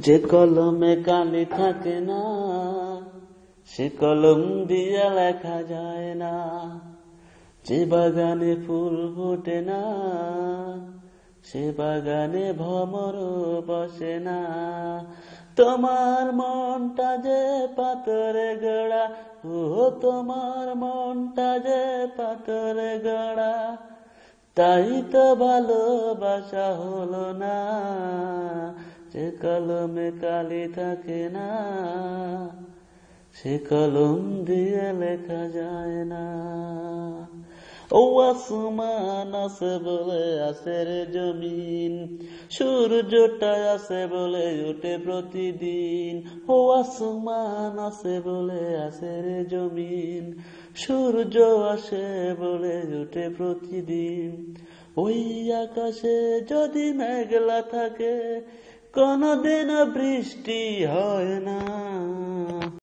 যে কলমে কালি থাকে না সে কলম দিয়া লেখা যায় না, যে বাগানে ফুল ফোটে না সে বাগানে ভ্রমর বসে না। তোমার মনটা যে পাথরে গড়া, ও তোমার মনটা যে পাথরে গড়া, তাই তো ভালোবাসা হলো না। যে কলমে কালি থাকে না সে কলম দিয়ে লেখা যায় না। ও আসমান আছে বলে আছে রে জমিন, সূর্যটা আছে বলে ওঠে প্রতিদিন। ও আসমান আছে বলে আছে রে জমিন, সূর্য আসে বলে ওঠে প্রতিদিন। ওই আকাশে যদি মেঘলা থাকে কোনদিন বৃষ্টি হয় না।